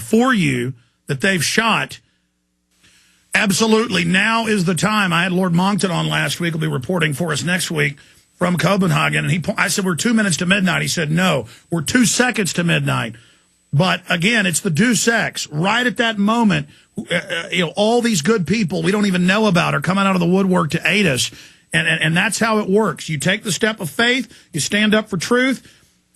for you that they've shot. Absolutely. Now is the time. I had Lord Moncton on last week. He'll be reporting for us next week from Copenhagen. And I said, we're 2 minutes to midnight. He said, no, we're 2 seconds to midnight. But again, it's the Deus Ex. Right at that moment, all these good people we don't even know about are coming out of the woodwork to aid us. And that's how it works. You take the step of faith, you stand up for truth,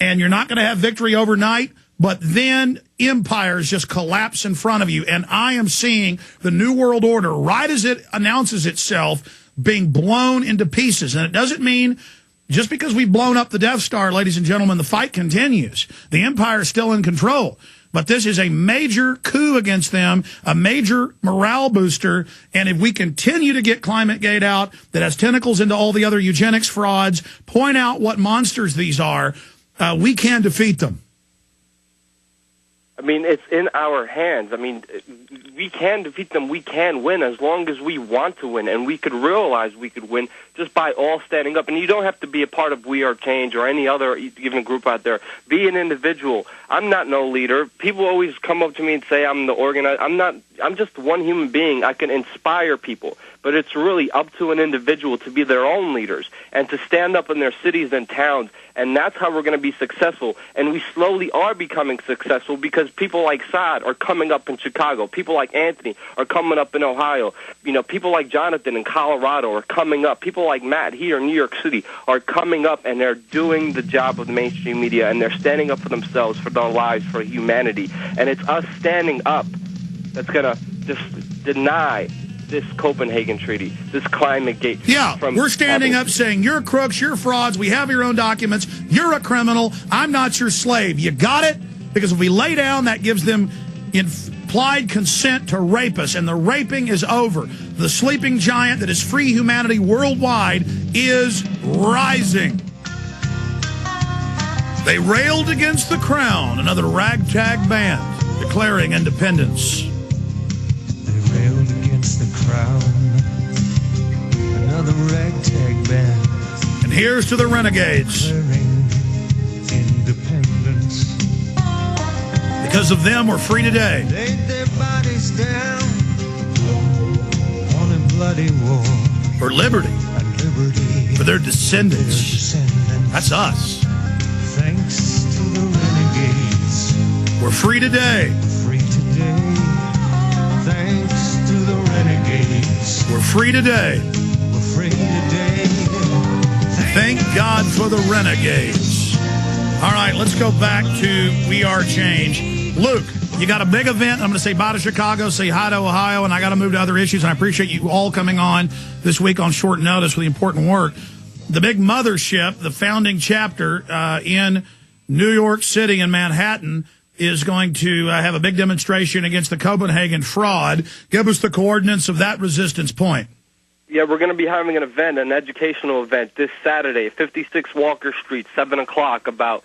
and you're not going to have victory overnight, but then empires just collapse in front of you. And I am seeing the New World Order, right as it announces itself, being blown into pieces. And it doesn't mean just because we've blown up the Death Star, ladies and gentlemen, the fight continues. The empire is still in control. But this is a major coup against them, a major morale booster. And if we continue to get ClimateGate out that has tentacles into all the other eugenics frauds, point out what monsters these are, we can defeat them. I mean, it's in our hands. I mean, we can defeat them. We can win as long as we want to win. And we could realize we could win just by all standing up. And you don't have to be a part of We Are Change or any other given group out there. Be an individual. I'm not no leader. People always come up to me and say I'm the organizer. I'm just one human being. I can inspire people. But it's really up to an individual to be their own leaders and to stand up in their cities and towns. And that's how we're going to be successful. And we slowly are becoming successful because people like Saad are coming up in Chicago. People like Anthony are coming up in Ohio. People like Jonathan in Colorado are coming up. People like Matt here in New York City are coming up, and they're doing the job of the mainstream media, and they're standing up for themselves, for their lives, for humanity. And it's us standing up that's going to just deny this Copenhagen Treaty, this ClimateGate. Yeah, we're standing up saying, you're crooks, you're frauds, we have your own documents, you're a criminal, I'm not your slave. You got it? Because if we lay down, that gives them implied consent to rape us, and the raping is over. The sleeping giant that is free humanity worldwide is rising. They railed against the crown, another ragtag band declaring independence. They railed against the crown, another ragtag band. And here's to the renegades. Declaring independence. Because of them, we're free today. Laid their bodies down on a bloody war. For liberty. And liberty. For their descendants. That's us. Thanks to the renegades. We're free today. Free today. Thanks to the renegades. We're free today. We're free today. Thank God for the renegades. All right, let's go back to We Are Change. Luke, you got a big event. I'm going to say bye to Chicago, say hi to Ohio, and I got to move to other issues. And I appreciate you all coming on this week on short notice with the important work. The big mothership, the founding chapter in New York City and Manhattan, is going to have a big demonstration against the Copenhagen fraud. Give us the coordinates of that resistance point. Yeah, we're going to be having an event, an educational event, this Saturday, 56 Walker Street, 7 o'clock, about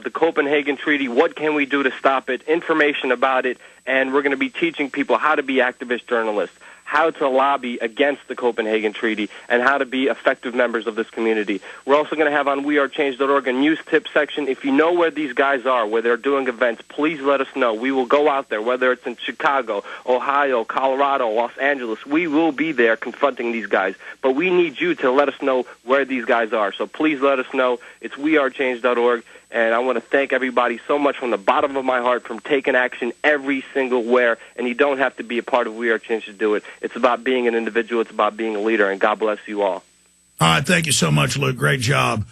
the Copenhagen Treaty, what can we do to stop it, information about it, and we're going to be teaching people how to be activist journalists, how to lobby against the Copenhagen Treaty, and how to be effective members of this community. We're also going to have on wearechange.org a news tip section. If you know where these guys are, where they're doing events, please let us know. We will go out there, whether it's in Chicago, Ohio, Colorado, Los Angeles. We will be there confronting these guys. But we need you to let us know where these guys are. So please let us know. It's wearechange.org. And I want to thank everybody so much from the bottom of my heart from taking action every single where. And you don't have to be a part of We Are Change to do it. It's about being an individual. It's about being a leader. And God bless you all. All right. Thank you so much, Luke. Great job.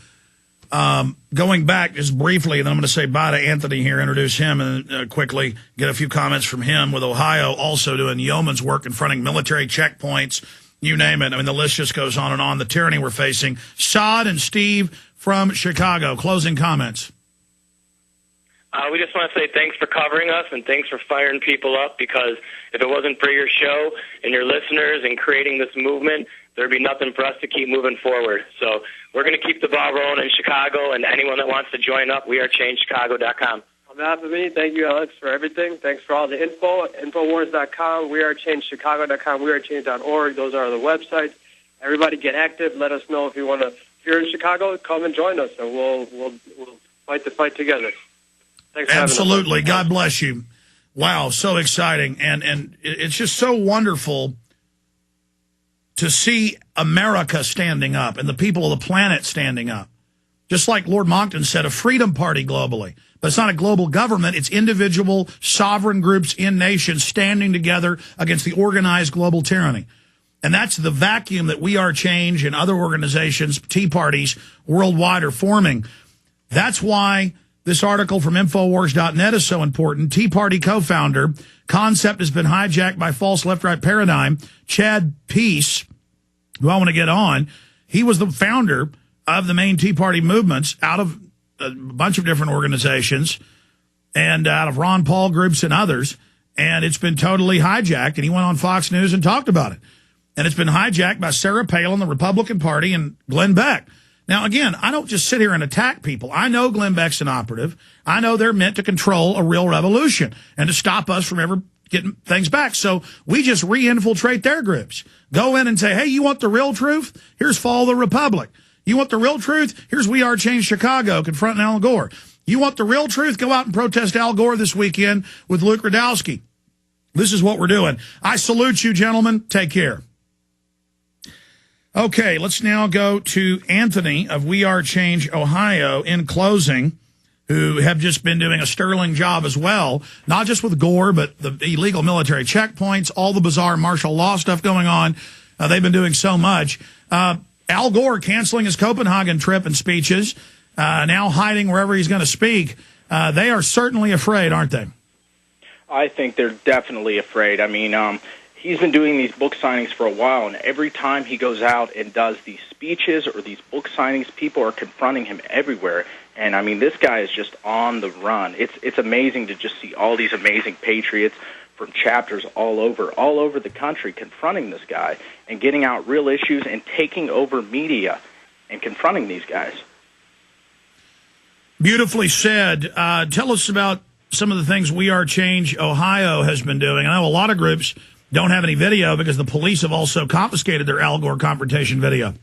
Going back just briefly, and then I'm going to say bye to Anthony here, introduce him, and quickly get a few comments from him with Ohio also doing yeoman's work confronting military checkpoints, you name it. I mean, the list just goes on and on. The tyranny we're facing. Saad and Steve from Chicago. Closing comments. We just want to say thanks for covering us and thanks for firing people up, because if it wasn't for your show and your listeners and creating this movement, there'd be nothing for us to keep moving forward. So we're going to keep the ball rolling in Chicago, and anyone that wants to join up, wearechangechicago.com. On behalf of me, thank you, Alex, for everything. Thanks for all the info. Infowars.com, wearechangechicago.com, wearechange.org. Those are the websites. Everybody get active. Let us know if you want to. If you're in Chicago, come and join us, and we'll fight the fight together. Thanks for Absolutely. God bless you. Wow, so exciting. And it's just so wonderful to see America standing up and the people of the planet standing up. Just like Lord Monckton said, a freedom party globally. But it's not a global government. It's individual sovereign groups in nations standing together against the organized global tyranny. And that's the vacuum that We Are Change and other organizations, Tea Parties worldwide are forming. That's why this article from Infowars.net is so important. Tea Party co-founder, concept has been hijacked by false left-right paradigm. Chad Peace, who I want to get on, he was the founder of the main Tea Party movements out of a bunch of different organizations and out of Ron Paul groups and others. And it's been totally hijacked. And he went on Fox News and talked about it. And it's been hijacked by Sarah Palin, the Republican Party, and Glenn Beck. Now, again, I don't just sit here and attack people. I know Glenn Beck's an operative. I know they're meant to control a real revolution and to stop us from ever getting things back. So we just re-infiltrate their groups. Go in and say, hey, you want the real truth? Here's Follow the Republic. You want the real truth? Here's We Are Change Chicago, confronting al-Gore. You want the real truth? Go out and protest Al Gore this weekend with Luke Radowski. This is what we're doing. I salute you, gentlemen. Take care. Okay, let's now go to Anthony of We Are Change Ohio in closing, who have just been doing a sterling job as well, not just with Gore, but the illegal military checkpoints, all the bizarre martial law stuff going on. They've been doing so much. Al Gore canceling his Copenhagen trip and speeches, now hiding wherever he's going to speak. They are certainly afraid, aren't they? I think they're definitely afraid. I mean, he's been doing these book signings for a while, and every time he goes out and does these speeches or these book signings, people are confronting him everywhere. And, I mean, this guy is just on the run. It's amazing to just see all these amazing patriots from chapters all over the country confronting this guy and getting out real issues and taking over media and confronting these guys. Beautifully said. Tell us about some of the things We Are Change Ohio has been doing. I know a lot of groups don't have any video because the police have also confiscated their Al Gore confrontation video.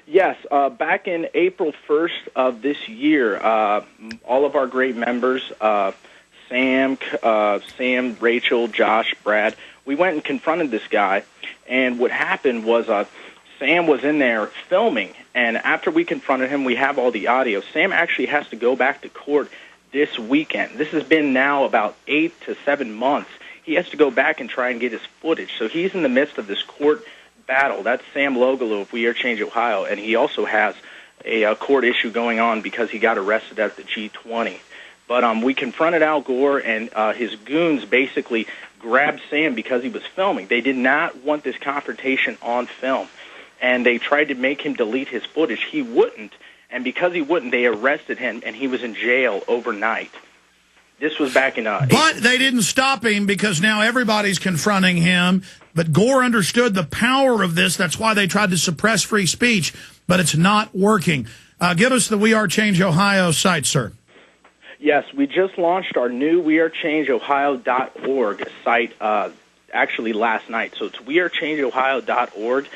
Yes, back in April 1st of this year, all of our great members, Sam, Rachel, Josh, Brad, we went and confronted this guy, and what happened was Sam was in there filming, and after we confronted him, we have all the audio. Sam actually has to go back to court this weekend. This has been now about 8 to 7 months. He has to go back and try and get his footage. So he's in the midst of this court battle. That's Sam Logaloo of We Are Change Ohio, and he also has a court issue going on because he got arrested at the G20. But we confronted Al Gore, and his goons basically grabbed Sam because he was filming. They did not want this confrontation on film, and they tried to make him delete his footage. He wouldn't, and because he wouldn't, they arrested him, and he was in jail overnight. This was back in But they didn't stop him because now everybody's confronting him. But Gore understood the power of this. That's why they tried to suppress free speech, but it's not working. Give us the We Are Change Ohio site, sir. Yes, we just launched our new wearechangeohio.org site actually last night. So it's wearechangeohio.org.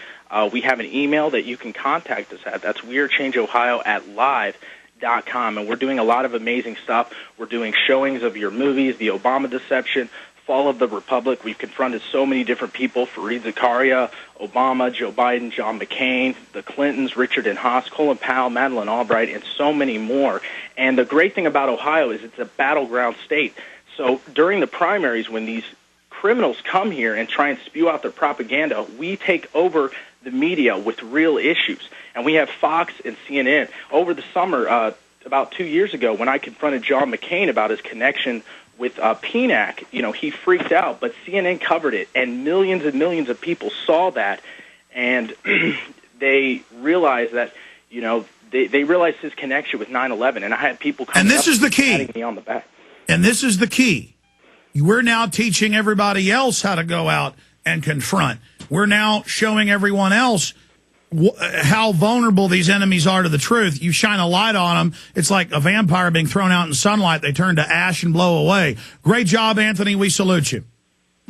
We have an email that you can contact us at. That's wearechangeohio@live.com, and we're doing a lot of amazing stuff. We're doing showings of your movies, The Obama Deception, Fall of the Republic. We've confronted so many different people, Fareed Zakaria, Obama, Joe Biden, John McCain, the Clintons, Richard and Haas, Colin Powell, Madeleine Albright, and so many more. And the great thing about Ohio is it's a battleground state. So during the primaries, when these criminals come here and try and spew out their propaganda, we take over the media with real issues. And we have Fox and CNN. Over the summer, about 2 years ago, when I confronted John McCain about his connection with PNAC, he freaked out, but CNN covered it, and millions of people saw that, and they realized that, they realized his connection with 9/11, and I had people coming and this up is the key. patting me on the back. And this is the key. We're now teaching everybody else how to go out and confront. We're now showing everyone else how vulnerable these enemies are to the truth. You shine a light on them, it's like a vampire being thrown out in sunlight. They turn to ash and blow away. Great job, Anthony. We salute you.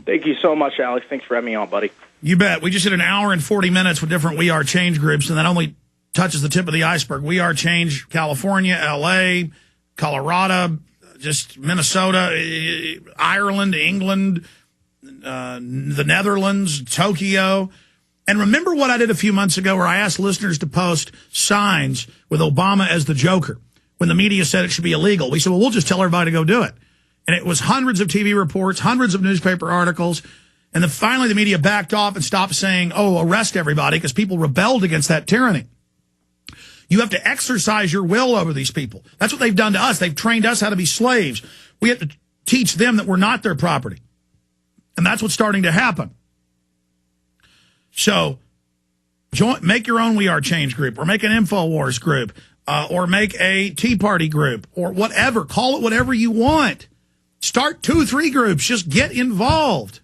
Thank you so much, Alex. Thanks for having me on, buddy. You bet. We just did an hour and 40 minutes with different We Are Change groups, and that only touches the tip of the iceberg. We Are Change California, L.A., Colorado, just Minnesota, Ireland, England, the Netherlands, Tokyo. And remember what I did a few months ago where I asked listeners to post signs with Obama as the Joker when the media said it should be illegal. We said, well, we'll just tell everybody to go do it. And it was hundreds of TV reports, hundreds of newspaper articles. And then finally the media backed off and stopped saying, oh, arrest everybody, because people rebelled against that tyranny. You have to exercise your will over these people. That's what they've done to us. They've trained us how to be slaves. We have to teach them that we're not their property. And that's what's starting to happen. So make your own We Are Change group, or make an InfoWars group, or make a Tea Party group, or whatever. Call it whatever you want. Start 2 or 3 groups. Just get involved.